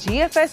GFS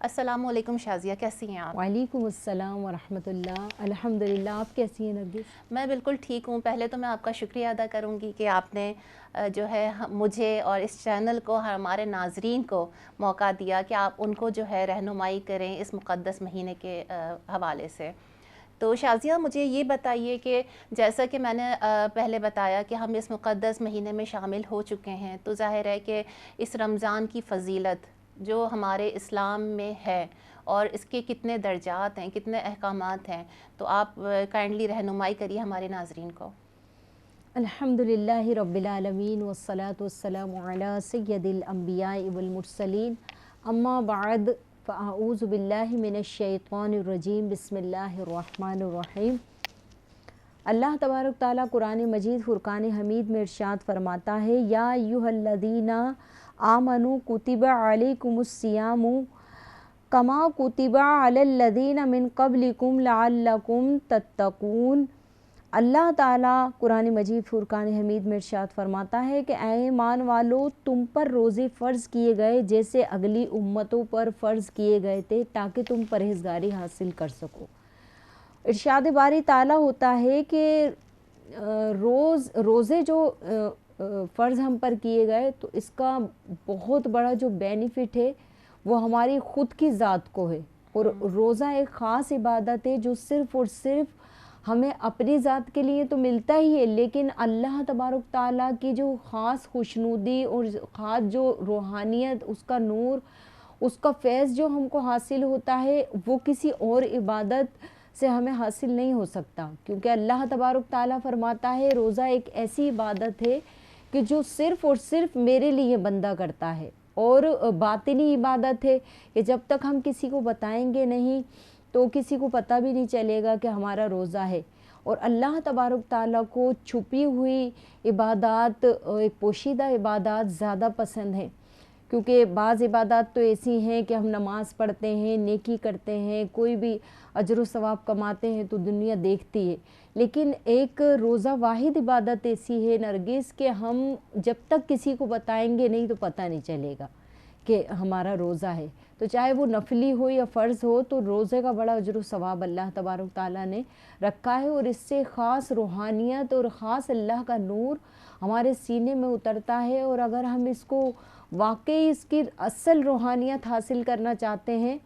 السلام علیکم شازیہ، کیسی ہیں آپ؟ وعلیکم السلام ورحمۃ اللہ، الحمدللہ، آپ کیسی ہیں نرگس؟ میں بالکل ٹھیک ہوں۔ پہلے تو میں آپ کا شکریہ ادا کروں گی کہ آپ نے جو ہے مجھے اور اس چینل کو، ہمارے ناظرین کو موقع دیا کہ آپ ان کو جو ہے رہنمائی کریں اس مقدس مہینے کے حوالے سے۔ تو شازیہ مجھے یہ بتائیے کہ جیسا کہ میں نے پہلے بتایا کہ ہم اس مقدس مہینے میں شامل ہو چکے ہیں، تو ظاہر ہے کہ اس رمضان کی فضیلت جو ہمارے اسلام میں ہے اور اس کے کتنے درجات ہیں، کتنے احکامات ہیں، تو آپ کائنڈلی رہنمائی کریے ہمارے ناظرین کو۔ الحمدللہ رب العالمین والصلاة والسلام علی سید الانبیاء والمرسلین، اما بعد فاعوذ باللہ من الشیطان الرجیم، بسم اللہ الرحمن الرحیم۔ اللہ تبارک تعالیٰ قرآن مجید فرقان حمید میں ارشاد فرماتا ہے، یا ایھا الذین آمنوا کتب علیکم الصیام کما کتب علی الذین من قبلکم لعلکم تتقون۔ اللہ تعالیٰ قرآن مجید فرقان حمید میں ارشاد فرماتا ہے کہ اے ایمان والو، تم پر روزے فرض کیے گئے جیسے اگلی امتوں پر فرض کیے گئے تھے، تاکہ تم پرہیزگاری حاصل کر سکو۔ ارشاد باری تعالیٰ ہوتا ہے کہ روزے جو فرض ہم پر کیے گئے، تو اس کا بہت بڑا جو بینیفٹ ہے وہ ہماری خود کی ذات کو ہے، اور روزہ ایک خاص عبادت ہے جو صرف اور صرف ہمیں اپنی ذات کے لیے تو ملتا ہی ہے، لیکن اللہ تبارک تعالیٰ کی جو خاص خوشنودی اور خاص جو روحانیت، اس کا نور، اس کا فیض جو ہم کو حاصل ہوتا ہے، وہ کسی اور عبادت سے ہمیں حاصل نہیں ہو سکتا، کیونکہ اللہ تبارک تعالیٰ فرماتا ہے روزہ ایک ایسی عبادت ہے کہ جو صرف اور صرف میرے لیے بندہ کرتا ہے، اور باطنی عبادت ہے کہ جب تک ہم کسی کو بتائیں گے نہیں تو کسی کو پتہ بھی نہیں چلے گا کہ ہمارا روزہ ہے۔ اور اللہ تبارک تعالیٰ کو چھپی ہوئی عبادات، ایک پوشیدہ عبادات زیادہ پسند ہیں، کیونکہ بعض عبادات تو ایسی ہیں کہ ہم نماز پڑھتے ہیں، نیکی کرتے ہیں، کوئی بھی اجر و ثواب کماتے ہیں تو دنیا دیکھتی ہے، لیکن ایک روزہ واحد عبادت ایسی ہے نرگس کہ ہم جب تک کسی کو بتائیں گے نہیں تو پتہ نہیں چلے گا کہ ہمارا روزہ ہے۔ تو چاہے وہ نفلی ہو یا فرض ہو، تو روزے کا بڑا اجر و ثواب اللہ تبارک تعالیٰ نے رکھا ہے، اور اس سے خاص روحانیت اور خاص اللہ کا نور ہمارے سینے میں اترتا ہے۔ اور اگر ہم اس کو واقعی اس کی اصل روحانیت حاصل کرنا چاہتے ہیں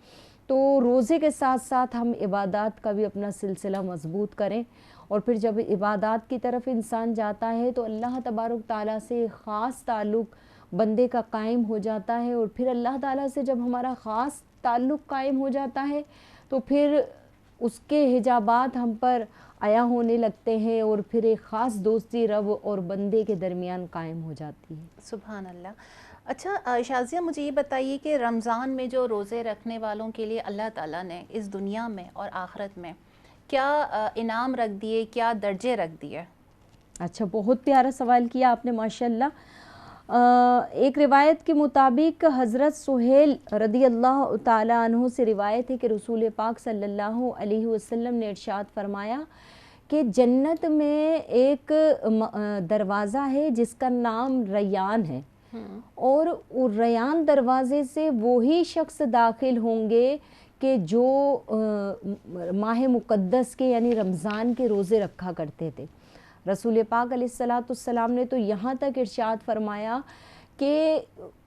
تو روزے کے ساتھ ساتھ ہم عبادات کا بھی اپنا سلسلہ مضبوط کریں، اور پھر جب عبادات کی طرف انسان جاتا ہے تو اللہ تبارک تعالیٰ سے خاص تعلق بندے کا قائم ہو جاتا ہے، اور پھر اللہ تعالیٰ سے جب ہمارا خاص تعلق قائم ہو جاتا ہے تو پھر اس کے حجابات ہم پر عیا ہونے لگتے ہیں، اور پھر ایک خاص دوستی رب اور بندے کے درمیان قائم ہو جاتی ہے۔ سبحان اللہ۔ اچھا شازیہ مجھے یہ بتائیے کہ رمضان میں جو روزے رکھنے والوں کے لیے اللہ تعالیٰ نے اس دنیا میں اور آخرت میں کیا انعام رکھ دیے، کیا درجے رکھ دیے؟ اچھا، بہت پیارا سوال کیا آپ نے، ماشاءاللہ۔ ایک روایت کے مطابق حضرت سہیل رضی اللہ تعالیٰ عنہ سے روایت ہے کہ رسول پاک صلی اللہ علیہ وسلم نے ارشاد فرمایا کہ جنت میں ایک دروازہ ہے جس کا نام ریان ہے، اور ریان دروازے سے وہی شخص داخل ہوں گے کہ جو ماہ مقدس کے یعنی رمضان کے روزے رکھا کرتے تھے۔ رسول پاک علیہ السلام نے تو یہاں تک ارشاد فرمایا کہ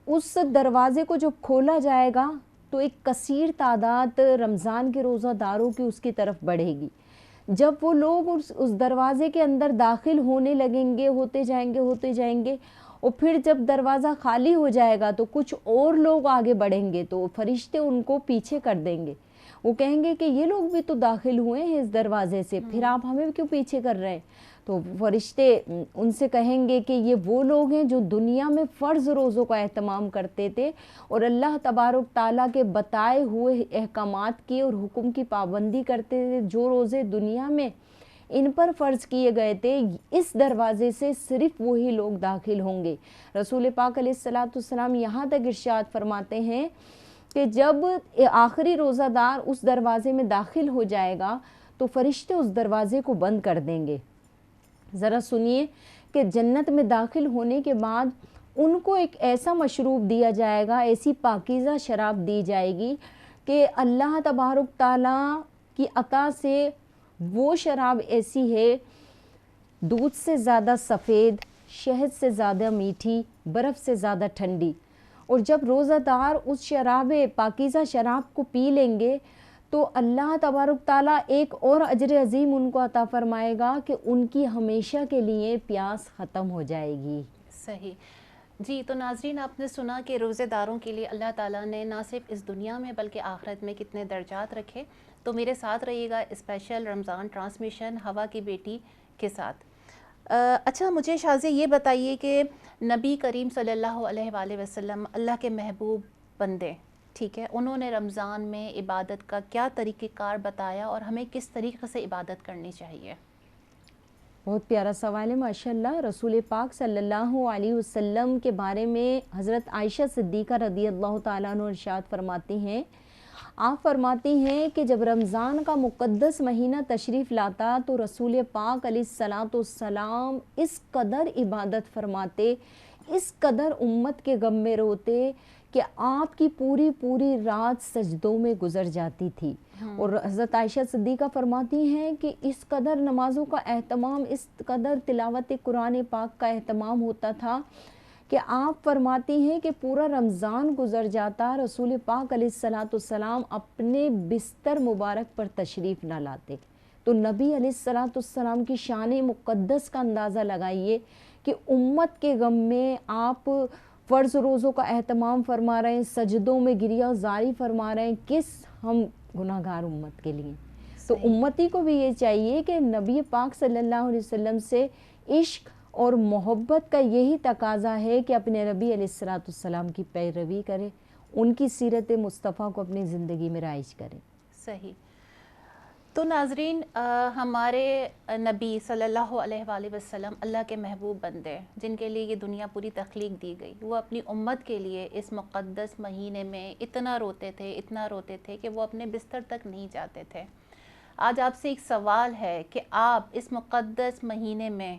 اس دروازے کو جب کھولا جائے گا تو ایک کثیر تعداد رمضان کے روزہ داروں کی اس کی طرف بڑھے گی۔ جب وہ لوگ اس دروازے کے اندر داخل ہونے لگیں گے، ہوتے جائیں گے، اور پھر جب دروازہ خالی ہو جائے گا تو کچھ اور لوگ آگے بڑھیں گے، تو فرشتے ان کو پیچھے کر دیں گے۔ وہ کہیں گے کہ یہ لوگ بھی تو داخل ہوئے ہیں اس دروازے سے، پھر آپ ہمیں کیوں پیچھے کر رہے ہیں؟ تو فرشتے ان سے کہیں گے کہ یہ وہ لوگ ہیں جو دنیا میں فرض روزوں کا اہتمام کرتے تھے، اور اللہ تبارک تعالیٰ کے بتائے ہوئے احکامات کی اور حکم کی پابندی کرتے تھے۔ جو روزے دنیا میں ان پر فرض کیے گئے تھے، اس دروازے سے صرف وہی لوگ داخل ہوں گے۔ رسول پاک علیہ السلام یہاں تک ارشاد فرماتے ہیں کہ جب آخری روزہ دار اس دروازے میں داخل ہو جائے گا تو فرشتے اس دروازے کو بند کر دیں گے۔ ذرا سنیے کہ جنت میں داخل ہونے کے بعد ان کو ایک ایسا مشروب دیا جائے گا، ایسی پاکیزہ شراب دی جائے گی کہ اللہ تبارک تعالیٰ کی عطا سے وہ شراب ایسی ہے دودھ سے زیادہ سفید، شہد سے زیادہ میٹھی، برف سے زیادہ ٹھنڈی، اور جب روزہ دار اس شراب پاکیزہ شراب کو پی لیں گے تو اللہ تبارک تعالیٰ ایک اور اجر عظیم ان کو عطا فرمائے گا کہ ان کی ہمیشہ کے لیے پیاس ختم ہو جائے گی۔ صحیح جی۔ تو ناظرین، آپ نے سنا کہ روزے داروں کے لیے اللہ تعالیٰ نے نہ صرف اس دنیا میں بلکہ آخرت میں کتنے درجات رکھے۔ تو میرے ساتھ رہیے گا اسپیشل رمضان ٹرانسمیشن ہوا کی بیٹی کے ساتھ۔ اچھا، مجھے شازیہ یہ بتائیے کہ نبی کریم صلی اللہ علیہ وآلہ وسلم اللہ کے محبوب بندے، ٹھیک ہے، انہوں نے رمضان میں عبادت کا کیا طریقہ کار بتایا اور ہمیں کس طریقے سے عبادت کرنی چاہیے؟ بہت پیارا سوال ہے ماشاءاللہ۔ رسول پاک صلی اللہ علیہ وسلم کے بارے میں حضرت عائشہ صدیقہ رضی اللہ تعالیٰ عنہ ارشاد فرماتی ہیں، آپ فرماتی ہیں کہ جب رمضان کا مقدس مہینہ تشریف لاتا تو رسول پاک علیہ الصلاۃ والسلام اس قدر عبادت فرماتے، اس قدر امت کے غم میں روتے کہ آپ کی پوری رات سجدوں میں گزر جاتی تھی۔ اور حضرت عائشہ صدیقہ فرماتی ہیں کہ اس قدر نمازوں کا اہتمام، اس قدر تلاوت قرآن پاک کا اہتمام ہوتا تھا کہ آپ فرماتی ہیں کہ پورا رمضان گزر جاتا، رسول پاک علیہ الصلاۃ والسلام اپنے بستر مبارک پر تشریف نہ لاتے۔ تو نبی علیہ الصلاۃ والسلام کی شان مقدس کا اندازہ لگائیے کہ امت کے غم میں آپ فرض روزوں کا اہتمام فرما رہے ہیں، سجدوں میں گریہ زاری فرما رہے ہیں، کس ہم گناہ گار امت کے لیے۔ تو امتی کو بھی یہ چاہیے کہ نبی پاک صلی اللہ علیہ وسلم سے عشق اور محبت کا یہی تقاضا ہے کہ اپنے نبی علیہ الصلاۃ والسلام کی پیروی کرے، ان کی سیرت مصطفیٰ کو اپنی زندگی میں رائج کرے۔ صحیح۔ تو ناظرین، ہمارے نبی صلی اللہ علیہ وآلہ وسلم اللہ کے محبوب بندے، جن کے لیے یہ دنیا پوری تخلیق دی گئی، وہ اپنی امت کے لیے اس مقدس مہینے میں اتنا روتے تھے کہ وہ اپنے بستر تک نہیں جاتے تھے۔ آج آپ سے ایک سوال ہے کہ آپ اس مقدس مہینے میں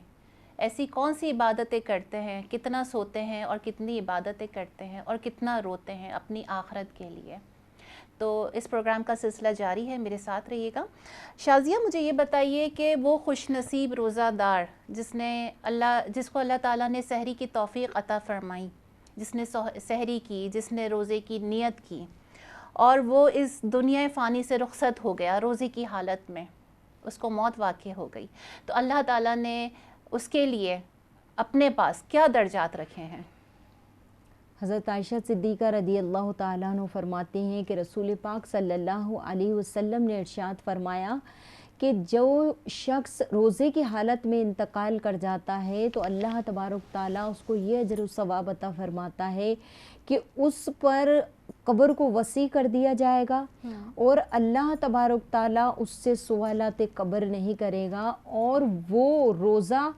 ایسی کون سی عبادتیں کرتے ہیں، کتنا سوتے ہیں اور کتنی عبادتیں کرتے ہیں اور کتنا روتے ہیں اپنی آخرت کے لیے؟ تو اس پروگرام کا سلسلہ جاری ہے، میرے ساتھ رہیے گا۔ شازیہ، مجھے یہ بتائیے کہ وہ خوش نصیب روزہ دار جس کو اللہ تعالیٰ نے سحری کی توفیق عطا فرمائی، جس نے سحری کی، جس نے روزے کی نیت کی اور وہ اس دنیا فانی سے رخصت ہو گیا روزے کی حالت میں، اس کو موت واقع ہو گئی، تو اللہ تعالیٰ نے اس کے لیے اپنے پاس کیا درجات رکھے ہیں؟ حضرت عائشہ صدیقہ رضی اللہ تعالیٰ عنہ فرماتے ہیں کہ رسول پاک صلی اللہ علیہ وسلم نے ارشاد فرمایا کہ جو شخص روزے کی حالت میں انتقال کر جاتا ہے تو اللہ تبارک تعالیٰ اس کو یہ اجر و ثواب عطا فرماتا ہے کہ اس پر قبر کو وسیع کر دیا جائے گا اور اللہ تبارک تعالیٰ اس سے سوالات قبر نہیں کرے گا، اور وہ روزہ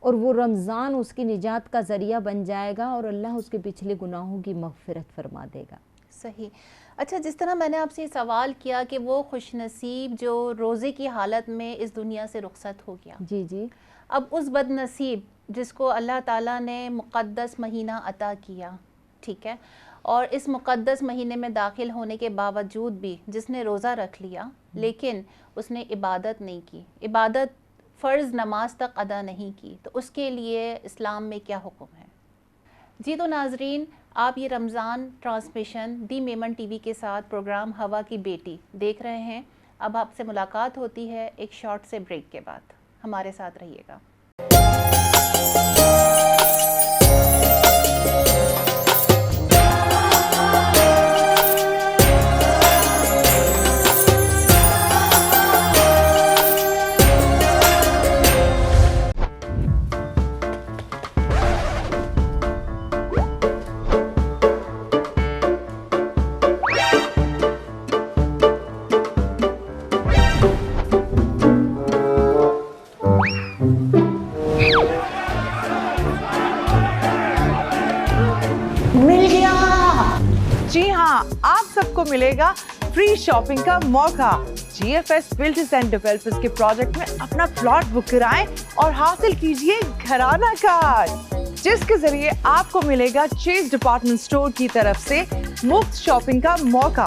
اور وہ رمضان اس کی نجات کا ذریعہ بن جائے گا اور اللہ اس کے پچھلے گناہوں کی مغفرت فرما دے گا۔ صحیح۔ اچھا، جس طرح میں نے آپ سے سوال کیا کہ وہ خوش نصیب جو روزے کی حالت میں اس دنیا سے رخصت ہو گیا، جی، اب اس بد نصیب جس کو اللہ تعالیٰ نے مقدس مہینہ عطا کیا، ٹھیک ہے، اور اس مقدس مہینے میں داخل ہونے کے باوجود بھی جس نے روزہ رکھ لیا لیکن اس نے عبادت نہیں کی، عبادت فرض نماز تک ادا نہیں کی، تو اس کے لیے اسلام میں کیا حکم ہے؟ جی، تو ناظرین، آپ یہ رمضان ٹرانسمیشن دی میمن ٹی وی کے ساتھ پروگرام ہوا کی بیٹی دیکھ رہے ہیں۔ اب آپ سے ملاقات ہوتی ہے ایک شارٹ سے بریک کے بعد، ہمارے ساتھ رہیے گا۔ جی ہاں، آپ سب کو ملے گا فری شاپنگ کا موقع۔ G F S builders and developers کے پروجیکٹ میں اپنا پلاٹ بک کرائیں اور حاصل کیجئے گھرانہ کارڈ، جس کے ذریعے آپ کو ملے گا چیز ڈپارٹمنٹ اسٹور کی طرف سے مفت شاپنگ کا موقع۔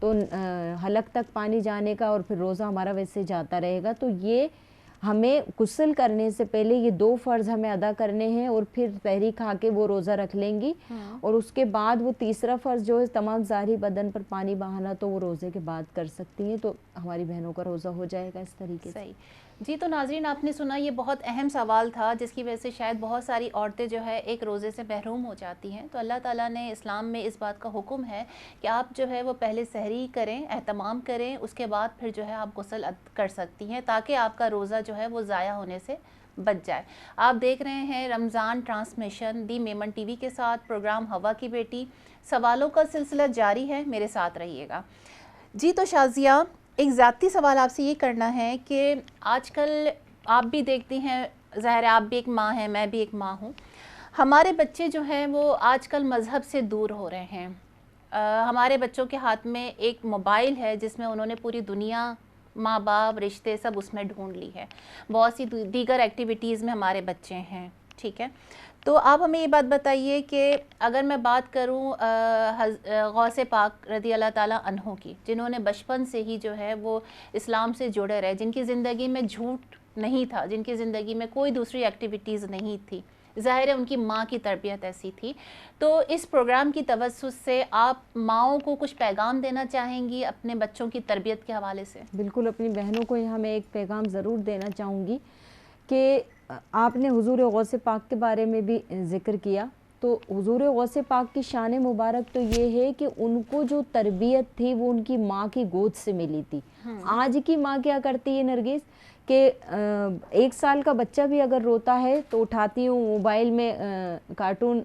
تو حلق تک پانی جانے کا اور پھر روزہ ہمارا ویسے جاتا رہے گا. تو یہ ہمیں غسل کرنے سے پہلے یہ 2 فرض ہمیں ادا کرنے ہیں اور پھر سحری کھا کے وہ روزہ رکھ لیں گی. اور اس کے بعد وہ تیسرا فرض جو ہے تمام ظاہری بدن پر پانی بہانا، تو وہ روزے کے بعد کر سکتی ہیں. تو ہماری بہنوں کا روزہ ہو جائے گا اس طریقے سے. صحیح جی. تو ناظرین آپ نے سنا یہ بہت اہم سوال تھا جس کی وجہ سے شاید بہت ساری عورتیں جو ہے ایک روزے سے محروم ہو جاتی ہیں. تو اللہ تعالیٰ نے اسلام میں اس بات کا حکم ہے کہ آپ جو ہے وہ پہلے سحری کریں، اہتمام کریں، اس کے بعد پھر جو ہے آپ غسل کر سکتی ہیں تاکہ آپ کا روزہ جو ہے وہ ضائع ہونے سے بچ جائے. آپ دیکھ رہے ہیں رمضان ٹرانسمیشن دی میمن ٹی وی کے ساتھ پروگرام ہوا کی بیٹی. سوالوں کا سلسلہ جاری ہے، میرے ساتھ رہیے گا. جی تو شازیہ، ایک ذاتی سوال آپ سے یہ کرنا ہے کہ آج کل آپ بھی دیکھتی ہیں، ظاہر ہے آپ بھی ایک ماں ہیں، میں بھی ایک ماں ہوں، ہمارے بچے جو ہیں وہ آج کل مذہب سے دور ہو رہے ہیں. ہمارے بچوں کے ہاتھ میں ایک موبائل ہے جس میں انہوں نے پوری دنیا، ماں باپ، رشتے سب اس میں ڈھونڈ لی ہے. بہت سی دیگر ایکٹیویٹیز میں ہمارے بچے ہیں. ٹھیک ہے، تو آپ ہمیں یہ بات بتائیے کہ اگر میں بات کروں غوث پاک رضی اللہ تعالیٰ عنہ کی، جنہوں نے بچپن سے ہی جو ہے وہ اسلام سے جڑے رہے، جن کی زندگی میں جھوٹ نہیں تھا، جن کی زندگی میں کوئی دوسری ایکٹیویٹیز نہیں تھی، ظاہر ہے ان کی ماں کی تربیت ایسی تھی. تو اس پروگرام کی توسط سے آپ ماؤں کو کچھ پیغام دینا چاہیں گی اپنے بچوں کی تربیت کے حوالے سے؟ بالکل، اپنی بہنوں کو یہاں میں ایک پیغام ضرور دینا چاہوں گی کہ آپ نے حضور غوث پاک کے بارے میں بھی ذکر کیا. تو حضور غوث پاک کی شان مبارک تو یہ ہے کہ ان کو جو تربیت تھی وہ ان کی ماں کی گود سے ملی تھی. آج کی ماں کیا کرتی ہے نرگس کہ 1 سال کا بچہ بھی اگر روتا ہے تو اٹھاتی ہوں موبائل میں کارٹون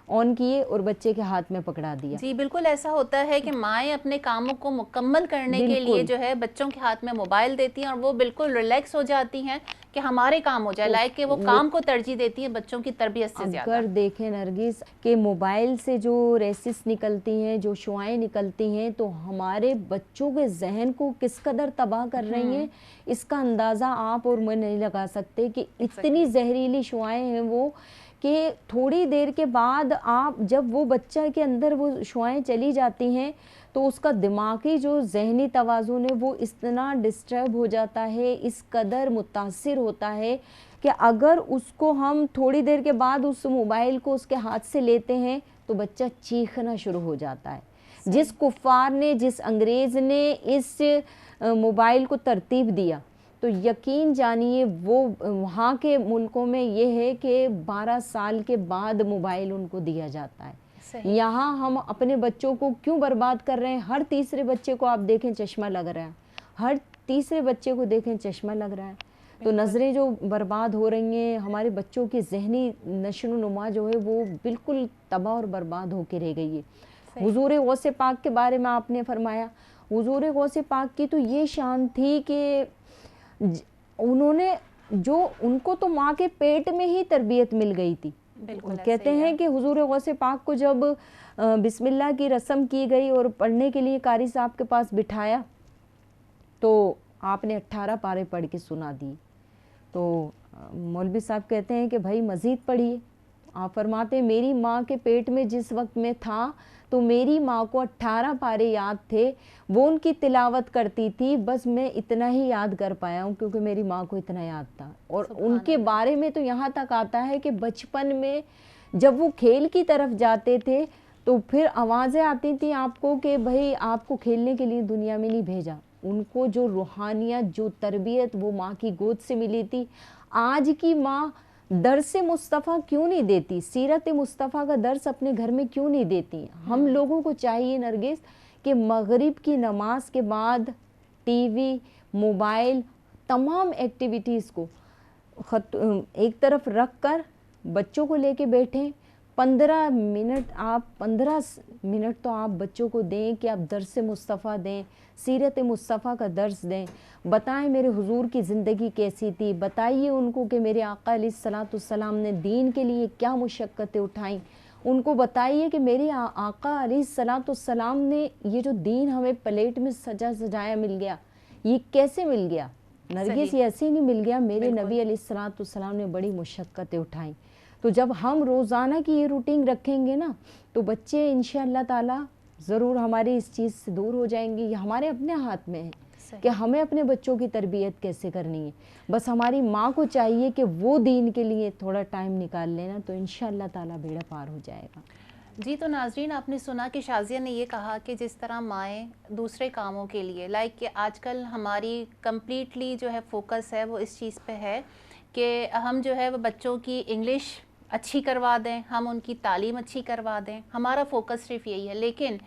آن کیے اور بچے کے ہاتھ میں پکڑا دیا. جی بالکل ایسا ہوتا ہے کہ مائیں اپنے کاموں کو مکمل کرنے کے لیے جو ہے بچوں کے ہاتھ میں موبائل دیتی ہیں اور وہ بالکل ریلیکس ہو جاتی ہیں کہ ہمارے کام ہو جائے، لائک کہ وہ کام کو ترجیح دیتی ہیں بچوں کی تربیت سے زیادہ. اگر دیکھیں نرگس کہ موبائل سے جو ریسز نکلتی ہیں، جو شعاعیں نکلتی ہیں، تو ہمارے بچوں کے ذہن کو کس قدر تباہ کر رہی ہیں اس کا اندازہ آپ اور میں نہیں لگا سکتے کہ اتنی زہریلی شعاعیں ہیں وہ کہ تھوڑی دیر کے بعد آپ جب وہ بچہ کے اندر وہ شعاعیں چلی جاتی ہیں تو اس کا دماغی جو ذہنی توازن ہے وہ اتنا ڈسٹرب ہو جاتا ہے، اس قدر متاثر ہوتا ہے کہ اگر اس کو ہم تھوڑی دیر کے بعد اس موبائل کو اس کے ہاتھ سے لیتے ہیں تو بچہ چیخنا شروع ہو جاتا ہے. جس کفار نے، جس انگریز نے اس موبائل کو ترتیب دیا تو یقین جانیے وہ وہاں کے ملکوں میں یہ ہے کہ 12 سال کے بعد موبائل ان کو دیا جاتا ہے. یہاں ہم اپنے بچوں کو کیوں برباد کر رہے ہیں؟ ہر تیسرے بچے کو آپ دیکھیں چشمہ لگ رہا ہے، ہر تیسرے بچے کو دیکھیں چشمہ لگ رہا ہے. تو نظریں جو برباد ہو رہی ہیں، ہمارے بچوں کی ذہنی نشو و نما جو ہے وہ بالکل تباہ اور برباد ہو کے رہ گئی ہے. حضور غوث پاک کے بارے میں آپ نے فرمایا، حضور غوث پاک کی تو یہ شان تھی کہ انہوں نے جو ان کو تو ماں کے پیٹ میں ہی تربیت مل گئی تھی. کہتے ہیں کہ حضور غوث پاک کو جب بسم اللہ کی رسم کی گئی اور پڑھنے کے لیے قاری صاحب کے پاس بٹھایا تو آپ نے 18 پارے پڑھ کے سنا دی. تو مولوی صاحب کہتے ہیں کہ بھائی مزید پڑھیے. آپ فرماتے ہیں میری ماں کے پیٹ میں جس وقت میں تھا تو میری ماں کو 18 پارے یاد تھے، وہ ان کی تلاوت کرتی تھی، بس میں اتنا ہی یاد کر پایا ہوں کیونکہ میری ماں کو اتنا یاد تھا. اور ان کے بارے میں تو یہاں تک آتا ہے کہ بچپن میں جب وہ کھیل کی طرف جاتے تھے تو پھر آوازیں آتی تھیں آپ کو کہ بھائی آپ کو کھیلنے کے لیے دنیا میں نہیں بھیجا. ان کو جو روحانیت، جو تربیت وہ ماں کی گود سے ملی تھی. آج کی ماں درس مصطفیٰ کیوں نہیں دیتی؟ سیرت مصطفیٰ کا درس اپنے گھر میں کیوں نہیں دیتی؟ ہم لوگوں کو چاہیے نرگس کہ مغرب کی نماز کے بعد ٹی وی، موبائل، تمام ایکٹیویٹیز کو ایک طرف رکھ کر بچوں کو لے کے بیٹھیں. 15 منٹ تو آپ بچوں کو دیں کہ آپ درس مصطفیٰ دیں، سیرت مصطفیٰ کا درس دیں. بتائیں میرے حضور کی زندگی کیسی تھی، بتائیے ان کو کہ میرے آقا علیہ الصلوۃ والسلام نے دین کے لیے کیا مشقتیں اٹھائیں. ان کو بتائیے کہ میرے آقا علیہ الصلوۃ والسلام نے یہ جو دین ہمیں پلیٹ میں سجا سجایا مل گیا، یہ کیسے مل گیا؟ نرگس یہ ایسے نہیں مل گیا، میرے نبی علیہ الصلوۃ والسلام نے بڑی مشقتیں اٹھائیں. تو جب ہم روزانہ کی یہ روٹین رکھیں گے نا تو بچے انشاءاللہ تعالی ضرور ہماری اس چیز سے دور ہو جائیں گی. یہ ہمارے اپنے ہاتھ میں ہے صحیح. کہ ہمیں اپنے بچوں کی تربیت کیسے کرنی ہے. بس ہماری ماں کو چاہیے کہ وہ دین کے لیے تھوڑا ٹائم نکال لینا, تو انشاءاللہ تعالیٰ بیڑا پار ہو جائے گا. جی تو ناظرین آپ نے سنا کہ شازیہ نے یہ کہا کہ جس طرح مائیں دوسرے کاموں کے لیے کہ آج کل ہماری کمپلیٹلی جو ہے فوکس ہے وہ اس چیز پہ ہے کہ ہم جو ہے وہ بچوں کی انگلش اچھی کروا دیں, ہم ان کی تعلیم اچھی کروا دیں, ہمارا فوکس صرف یہی ہے. لیکن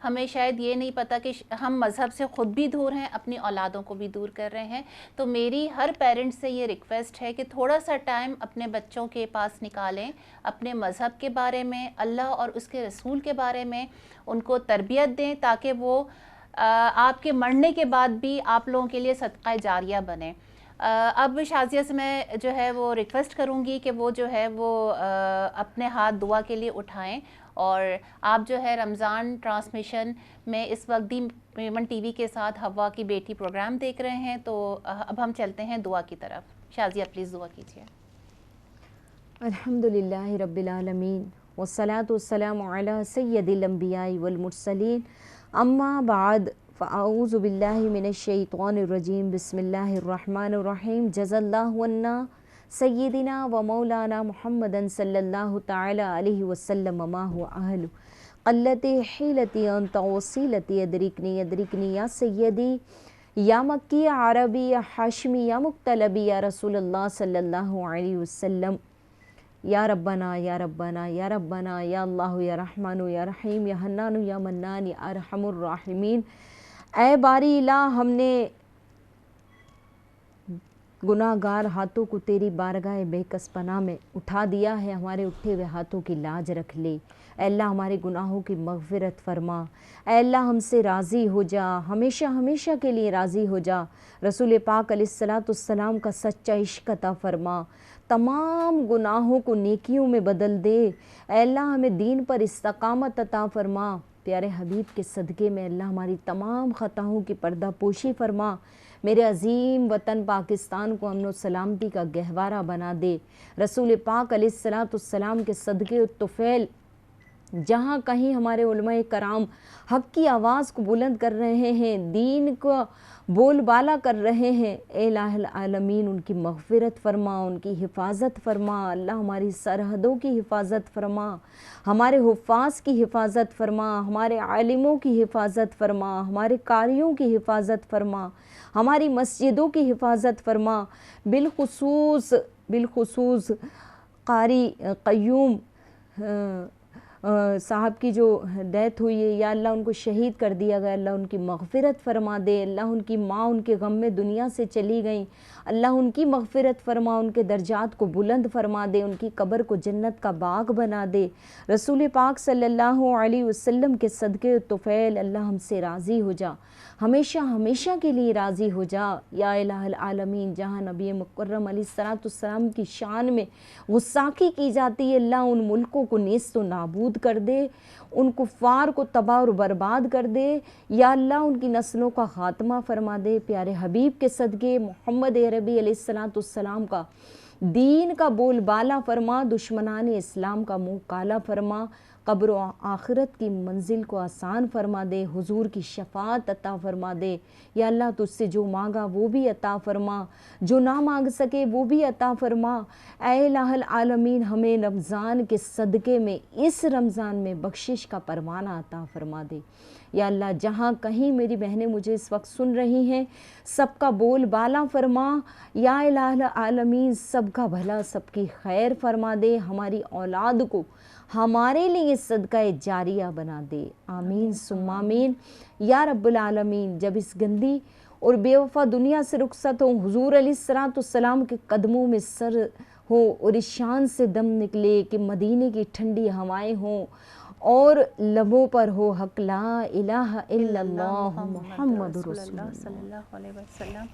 ہمیں شاید یہ نہیں پتہ کہ ہم مذہب سے خود بھی دور ہیں, اپنی اولادوں کو بھی دور کر رہے ہیں. تو میری ہر پیرنٹ سے یہ ریکویسٹ ہے کہ تھوڑا سا ٹائم اپنے بچوں کے پاس نکالیں, اپنے مذہب کے بارے میں, اللہ اور اس کے رسول کے بارے میں ان کو تربیت دیں, تاکہ وہ آپ کے مرنے کے بعد بھی آپ لوگوں کے لیے صدقہ جاریہ بنے. اب شازیہ سے میں جو ہے وہ ریکویسٹ کروں گی کہ وہ جو ہے وہ اپنے ہاتھ دعا کے لیے اٹھائیں, اور آپ جو ہے رمضان ٹرانسمیشن میں اس وقت دی میمن ٹی وی کے ساتھ حوا کی بیٹی پروگرام دیکھ رہے ہیں. تو اب ہم چلتے ہیں دعا کی طرف. شازیہ پلیز دعا کیجیے. الحمدللہ رب العالمین والصلاة والسلام علی سید الانبیاء والمرسلین, اما بعد فاعوذ باللہ من الشیطان الرجیم, بسم اللہ الرحمن الرحیم. جزا اللہ عنا سیدنا و مولانا محمد صلی اللہ تعالی علیہ وسلم ما هو اہل قلت حیلتی انت وسیلتی ادرکنی ادرکنی یا سیدی یا مکی عربی یا ہاشمی یا مقتلبی یا رسول اللہ صلی اللہ علیہ وسلم. یا ربنا یا ربنا یا ربنا یا اللہ یا رحمن یا رحیم یا حنان یا منان یا ارحم الراحمین. اے باری الہ, ہم نے گناہ گار ہاتھوں کو تیری بارگاہ بے کس پناہ میں اٹھا دیا ہے, ہمارے اٹھے ہوئے ہاتھوں کی لاج رکھ لے. اے اللہ ہمارے گناہوں کی مغفرت فرما. اے اللہ ہم سے راضی ہو جا, ہمیشہ ہمیشہ کے لیے راضی ہو جا. رسول پاک علیہ الصلاۃ والسلام کا سچا عشق عطا فرما. تمام گناہوں کو نیکیوں میں بدل دے. اے اللہ ہمیں دین پر استقامت عطا فرما. پیارے حبیب کے صدقے میں اللہ ہماری تمام خطاؤں کی پردہ پوشی فرما. میرے عظیم وطن پاکستان کو امن و سلامتی کا گہوارہ بنا دے. رسول پاک علیہ الصلاۃ والسلام کے صدقے و طفیل جہاں کہیں ہمارے علماء کرام حق کی آواز کو بلند کر رہے ہیں, دین کو بول بالا کر رہے ہیں, اے الہ العالمین ان کی مغفرت فرما, ان کی حفاظت فرما. اللہ ہماری سرحدوں کی حفاظت فرما, ہمارے حفاظ کی حفاظت فرما, ہمارے عالموں کی حفاظت فرما, ہمارے قاریوں کی حفاظت فرما, ہماری مسجدوں کی حفاظت فرما. بالخصوص قاری قیوم صاحب کی جو ڈیتھ ہوئی ہے, یا اللہ ان کو شہید کر دیا گیا, اللہ ان کی مغفرت فرما دے. اللہ ان کی ماں ان کے غم میں دنیا سے چلی گئیں, اللہ ان کی مغفرت فرما, ان کے درجات کو بلند فرما دے, ان کی قبر کو جنت کا باغ بنا دے. رسول پاک صلی اللہ علیہ وسلم کے صدقے طفیل اللہ ہم سے راضی ہو جا, ہمیشہ ہمیشہ کے لیے راضی ہو جا. یا الہ العالمین جہاں نبی مکرم علیہ الصلوۃ والسلام کی شان میں غصاخی کی جاتی ہے, اللہ ان ملکوں کو نیست و نابود کر دے, ان کفار کو تباہ اور برباد کر دے. یا اللہ ان کی نسلوں کا خاتمہ فرما دے. پیارے حبیب کے صدقے محمد عربی علیہ الصلوۃ والسلام کا دین کا بول بالا فرما, دشمنان اسلام کا منہ کالا فرما, قبر و آخرت کی منزل کو آسان فرما دے, حضور کی شفاعت عطا فرما دے. یا اللہ تجھ سے جو مانگا وہ بھی عطا فرما, جو نہ مانگ سکے وہ بھی عطا فرما. اے الہ العالمین ہمیں رمضان کے صدقے میں اس رمضان میں بخشش کا پروانہ عطا فرما دے. یا اللہ جہاں کہیں میری بہنیں مجھے اس وقت سن رہی ہیں, سب کا بول بالا فرما. یا الہ العالمین سب کا بھلا سب کی خیر فرما دے, ہماری اولاد کو ہمارے لیے صدقہ جاریہ بنا دے. آمین ثم آمین. یا رب العالمین جب اس گندی اور بے وفا دنیا سے رخصت ہوں, حضور علیہ الصلوۃ والسلام کے قدموں میں سر ہو اور اس شان سے دم نکلے کہ مدینے کی ٹھنڈی ہوائیں ہوں اور لبوں پر ہو حق لا الہ الا اللہ محمد رسول اللہ صلی اللہ علیہ وسلم.